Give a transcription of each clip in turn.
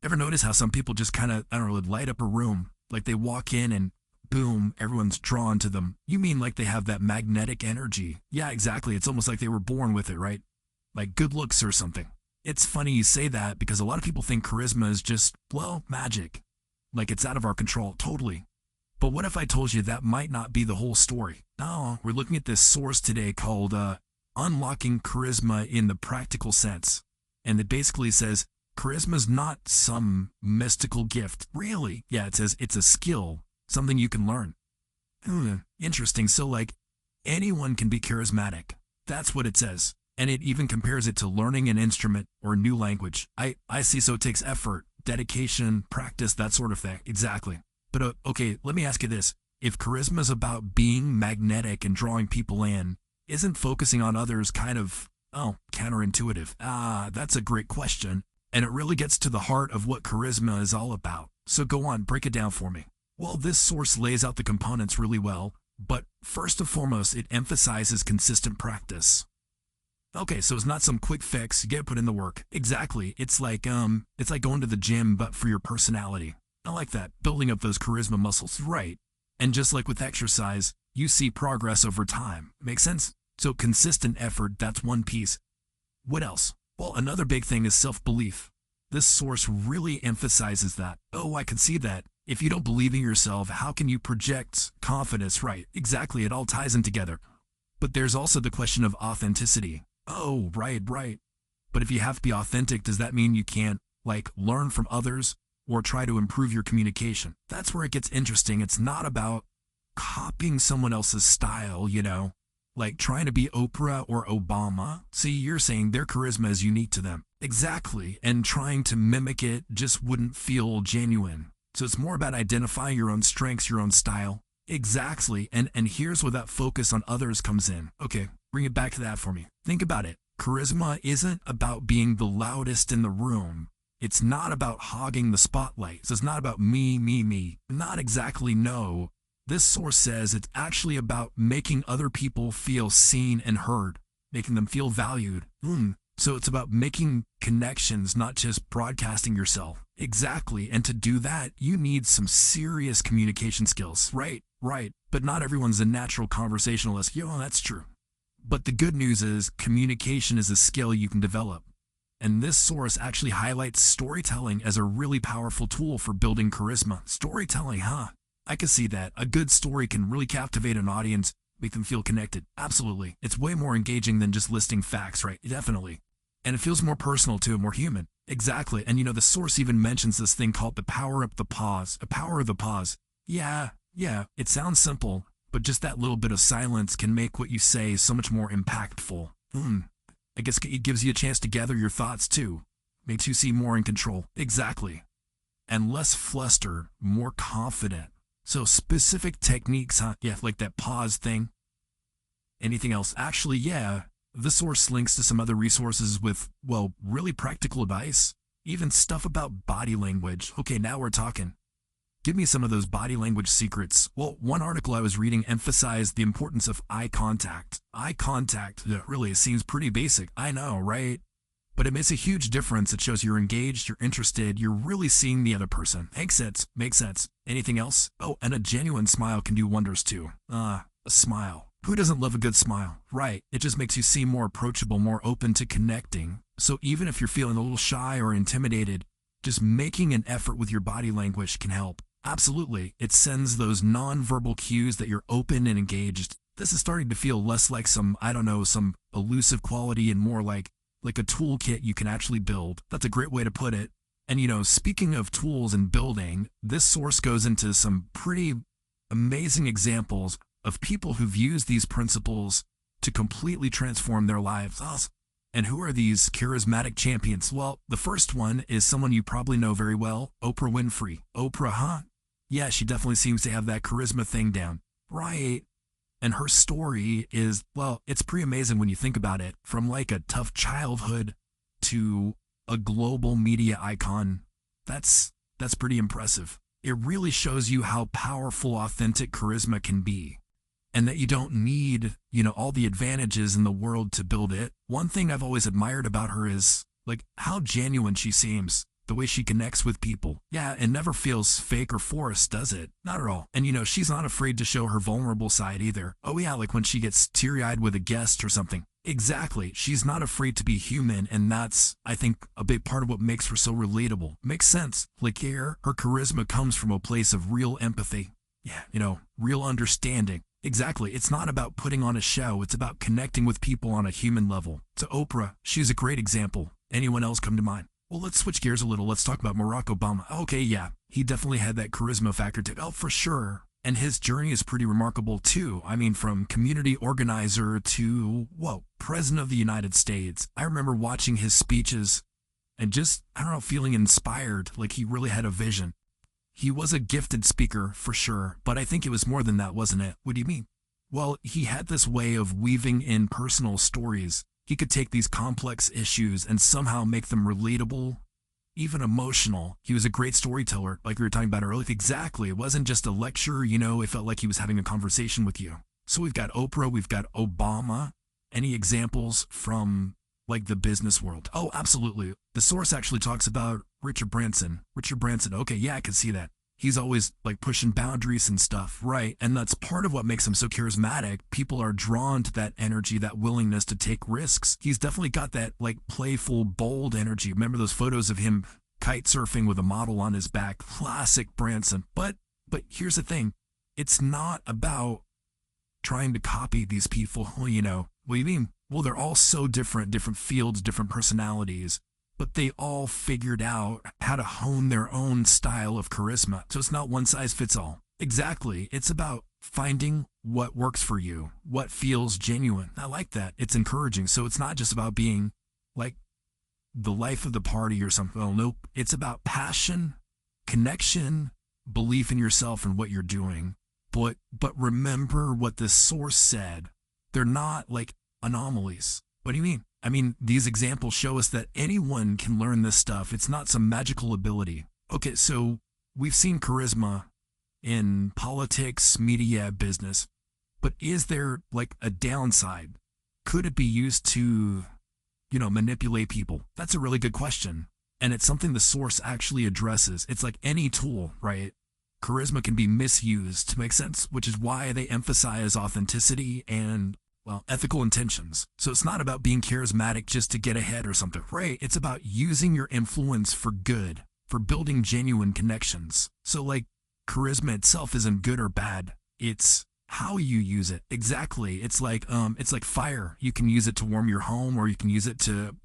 Ever notice how some people just kind of, I don't know, light up a room? Like they walk in and boom, everyone's drawn to them. You mean like they have that magnetic energy? Yeah, exactly. It's almost like they were born with it, right? Like good looks or something. It's funny you say that because a lot of people think charisma is just, well, magic. Like it's out of our control, totally. But what if I told you that might not be the whole story? No, we're looking at this source today called Unlocking Charisma in the Practical Sense. And it basically says charisma is not some mystical gift. Really? Yeah, it says it's a skill, something you can learn. Interesting. So like anyone can be charismatic. That's what it says. And it even compares it to learning an instrument or a new language. I see, so it takes effort, dedication, practice, that sort of thing. Exactly. But okay, let me ask you this. If charisma is about being magnetic and drawing people in, isn't focusing on others kind of, counterintuitive? That's a great question. And it really gets to the heart of what charisma is all about. So go on, break it down for me. Well, this source lays out the components really well, but first and foremost, it emphasizes consistent practice. Okay, so it's not some quick fix, you get put in the work. Exactly. It's like going to the gym, but for your personality. I like that, building up those charisma muscles, right? And just like with exercise, you see progress over time. Make sense? So consistent effort, that's one piece. What else? Well, another big thing is self-belief. This source really emphasizes that. Oh, I can see that. If you don't believe in yourself, how can you project confidence? Right, exactly, it all ties in together. But there's also the question of authenticity. Oh, right. But if you have to be authentic, does that mean you can't, learn from others or try to improve your communication? That's where it gets interesting. It's not about copying someone else's style, like trying to be Oprah or Obama. See, you're saying their charisma is unique to them. Exactly. And trying to mimic it just wouldn't feel genuine. So it's more about identifying your own strengths, your own style. Exactly. And here's where that focus on others comes in. Okay, bring it back to that for me. Think about it. Charisma isn't about being the loudest in the room. It's not about hogging the spotlight. So it's not about me. Not exactly, no. This source says it's actually about making other people feel seen and heard, making them feel valued. So it's about making connections, not just broadcasting yourself. Exactly. And to do that, you need some serious communication skills. Right. But not everyone's a natural conversationalist. That's true. But the good news is communication is a skill you can develop. And this source actually highlights storytelling as a really powerful tool for building charisma. Storytelling, huh? I can see that. A good story can really captivate an audience, make them feel connected. Absolutely. It's way more engaging than just listing facts, right? Definitely. And it feels more personal too, more human. Exactly. And the source even mentions this thing called the power of the pause. A power of the pause. Yeah. It sounds simple, but just that little bit of silence can make what you say so much more impactful. I guess it gives you a chance to gather your thoughts too. Makes you seem more in control. Exactly. And less flustered, more confident. So specific techniques, huh? Yeah, like that pause thing. Anything else? Actually, yeah. The source links to some other resources with, really practical advice. Even stuff about body language. Okay, now we're talking. Give me some of those body language secrets. Well, one article I was reading emphasized the importance of eye contact. Eye contact, really, seems pretty basic. I know, right? But it makes a huge difference. It shows you're engaged, you're interested, you're really seeing the other person. Makes sense. Anything else? Oh, and a genuine smile can do wonders too. A smile. Who doesn't love a good smile? Right. It just makes you seem more approachable, more open to connecting. So even if you're feeling a little shy or intimidated, just making an effort with your body language can help. Absolutely. It sends those non-verbal cues that you're open and engaged. This is starting to feel less like some elusive quality and more like a toolkit you can actually build. That's a great way to put it. And speaking of tools and building, this source goes into some pretty amazing examples of people who've used these principles to completely transform their lives. And who are these charismatic champions? Well, the first one is someone you probably know very well, Oprah Winfrey. Oprah, huh? Yeah, she definitely seems to have that charisma thing down. Right. And her story is, it's pretty amazing when you think about it. From a tough childhood to a global media icon. That's pretty impressive. It really shows you how powerful authentic charisma can be. And that you don't need, all the advantages in the world to build it. One thing I've always admired about her is, how genuine she seems. the way she connects with people. Yeah, it never feels fake or forced, does it? Not at all. And she's not afraid to show her vulnerable side either. Oh yeah, like when she gets teary-eyed with a guest or something. Exactly. She's not afraid to be human, and that's, I think, a big part of what makes her so relatable. Makes sense. Like here, her charisma comes from a place of real empathy. Yeah, real understanding. Exactly. It's not about putting on a show. It's about connecting with people on a human level. To Oprah, she's a great example. Anyone else come to mind? Well, let's switch gears a little. Let's talk about Barack Obama. Okay, yeah, he definitely had that charisma factor to, oh, for sure. And his journey is pretty remarkable too. I mean, from community organizer to, President of the United States. I remember watching his speeches and just, I don't know, feeling inspired, like he really had a vision. He was a gifted speaker, for sure, but I think it was more than that, wasn't it? What do you mean? Well, he had this way of weaving in personal stories. He could take these complex issues and somehow make them relatable, even emotional. He was a great storyteller, like we were talking about earlier. Exactly. It wasn't just a lecture, it felt like he was having a conversation with you. So we've got Oprah, we've got Obama. Any examples from, like, the business world? Oh, absolutely. The source actually talks about Richard Branson. Okay, yeah, I can see that. He's always, like, pushing boundaries and stuff, right? And that's part of what makes him so charismatic. People are drawn to that energy, that willingness to take risks. He's definitely got that, like, playful, bold energy. Remember those photos of him kite surfing with a model on his back? Classic Branson. But here's the thing. It's not about trying to copy these people, What do you mean? Well, they're all so different fields, different personalities. But they all figured out how to hone their own style of charisma. So it's not one size fits all. Exactly. It's about finding what works for you, what feels genuine. I like that. It's encouraging. So it's not just about being like the life of the party or something. Oh, nope. It's about passion, connection, belief in yourself and what you're doing. But remember what the source said. They're not like anomalies. What do you mean? I mean, these examples show us that anyone can learn this stuff. It's not some magical ability. Okay, so we've seen charisma in politics, media, business. But is there, like, a downside? Could it be used to, manipulate people? That's a really good question. And it's something the source actually addresses. It's like any tool, right? Charisma can be misused, to make sense, which is why they emphasize authenticity and ethical intentions. So it's not about being charismatic just to get ahead or something, right? It's about using your influence for good, for building genuine connections. So, like, charisma itself isn't good or bad. It's how you use it. Exactly. It's like fire. You can use it to warm your home, or you can use it to,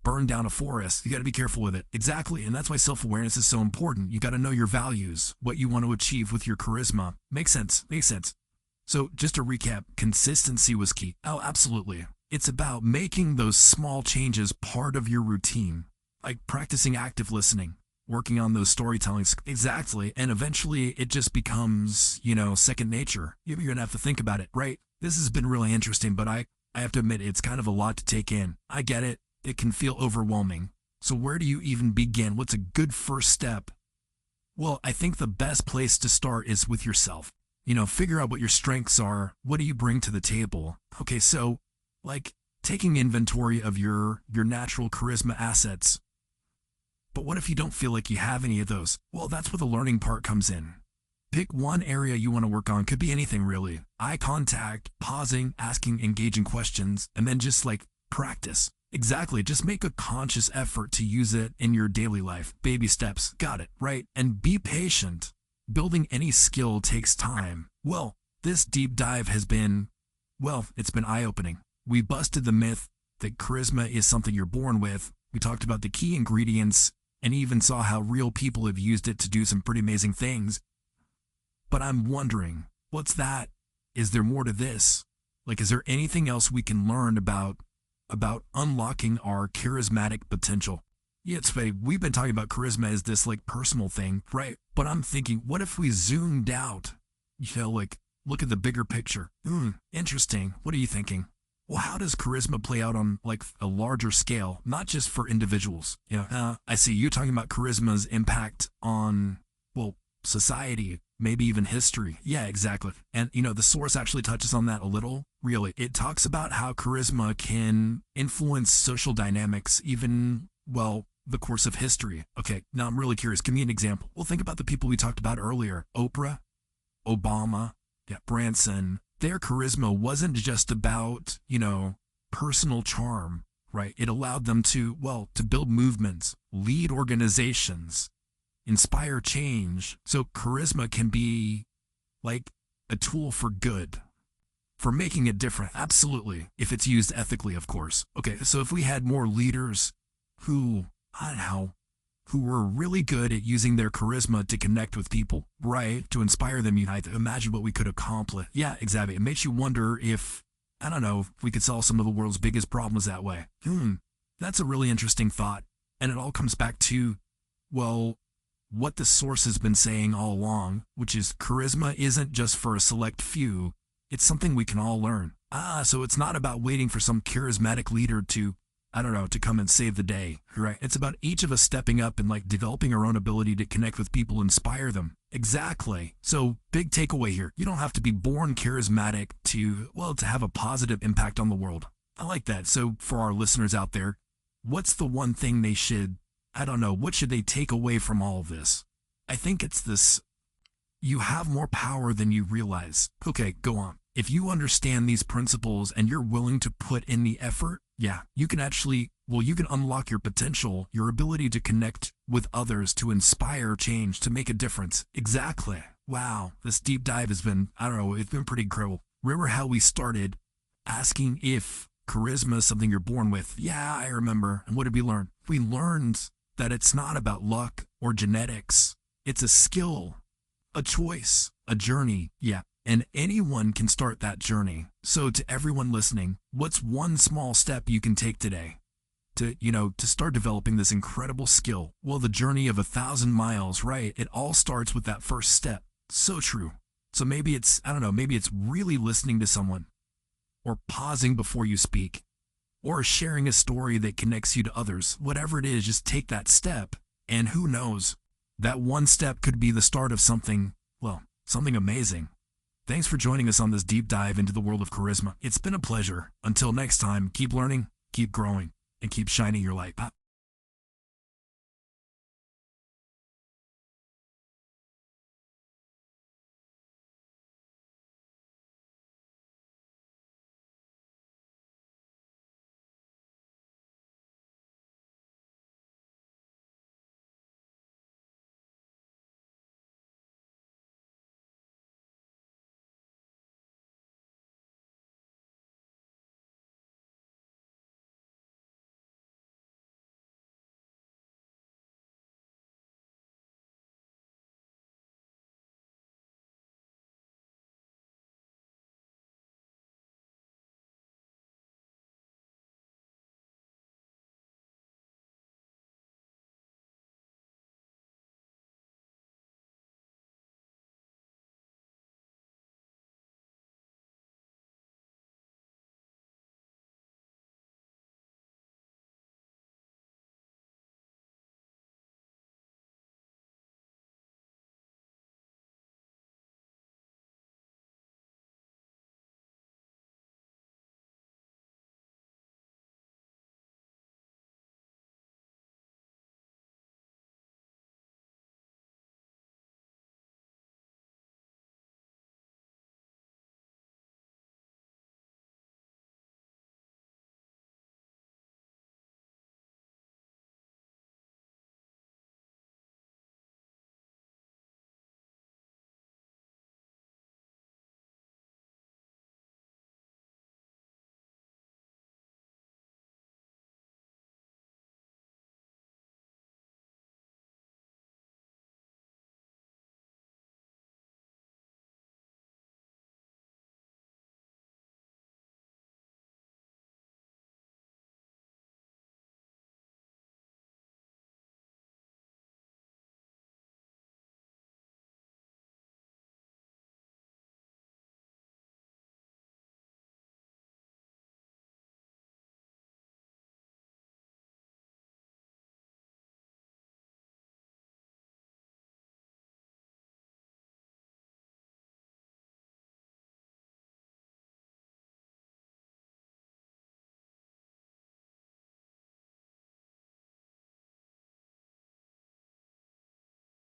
burn down a forest. You got to be careful with it. Exactly. And that's why self-awareness is so important. You got to know your values, what you want to achieve with your charisma. Makes sense. So just to recap, consistency was key. Oh, absolutely. It's about making those small changes part of your routine, like practicing active listening, working on those storytelling. Exactly. And eventually it just becomes, second nature. You're going to have to think about it, right? This has been really interesting, but I have to admit, it's kind of a lot to take in. I get it. It can feel overwhelming. So where do you even begin? What's a good first step? Well, I think the best place to start is with yourself. Figure out what your strengths are. What do you bring to the table? Okay, so, like, taking inventory of your natural charisma assets. But what if you don't feel like you have any of those? Well, that's where the learning part comes in. Pick one area you want to work on. Could be anything, really. Eye contact, pausing, asking engaging questions, and then just, like, practice. Exactly. Just make a conscious effort to use it in your daily life. Baby steps. Got it, right? And be patient. Building any skill takes time. Well, this deep dive has been, it's been eye-opening. We busted the myth that charisma is something you're born with. We talked about the key ingredients and even saw how real people have used it to do some pretty amazing things. But I'm wondering, what's that? Is there more to this? Like, is there anything else we can learn about unlocking our charismatic potential? Yeah, it's funny. We've been talking about charisma as this, like, personal thing, right? But I'm thinking, what if we zoomed out? Like, look at the bigger picture. Interesting. What are you thinking? Well, how does charisma play out on, like, a larger scale, not just for individuals? I see you talking about charisma's impact on, society, maybe even history. Yeah, exactly. And, the source actually touches on that a little. Really, it talks about how charisma can influence social dynamics, even, the course of history. Okay, now I'm really curious. Give me an example. Well, think about the people we talked about earlier. Oprah, Obama, yeah, Branson. Their charisma wasn't just about, personal charm, right? It allowed them to, to build movements, lead organizations, inspire change. So charisma can be like a tool for good, for making it different. Absolutely. If it's used ethically, of course. Okay, so if we had more leaders who, I don't know, who were really good at using their charisma to connect with people, right? To inspire them, unite them. Imagine what we could accomplish. Yeah, exactly. It makes you wonder if, I don't know, if we could solve some of the world's biggest problems that way. That's a really interesting thought. And it all comes back to, what the source has been saying all along, which is charisma isn't just for a select few. It's something we can all learn. So it's not about waiting for some charismatic leader to, to come and save the day, right? It's about each of us stepping up and developing our own ability to connect with people, inspire them. Exactly. So big takeaway here. You don't have to be born charismatic to have a positive impact on the world. I like that. So for our listeners out there, what's the one thing they should, what should they take away from all of this? I think it's this: you have more power than you realize. Okay, go on. If you understand these principles and you're willing to put in the effort, you can actually, you can unlock your potential, your ability to connect with others, to inspire change, to make a difference. Exactly. Wow. This deep dive has been, it's been pretty incredible. Remember how we started asking if charisma is something you're born with? Yeah, I remember. And what did we learn? We learned that it's not about luck or genetics. It's a skill, a choice, a journey. Yeah. And anyone can start that journey. So to everyone listening, what's one small step you can take today to start developing this incredible skill? Well, the journey of 1,000 miles, right? It all starts with that first step. So true. So maybe it's, maybe it's really listening to someone, or pausing before you speak, or sharing a story that connects you to others. Whatever it is, just take that step. And who knows, that one step could be the start of something amazing. Thanks for joining us on this deep dive into the world of charisma. It's been a pleasure. Until next time, keep learning, keep growing, and keep shining your light.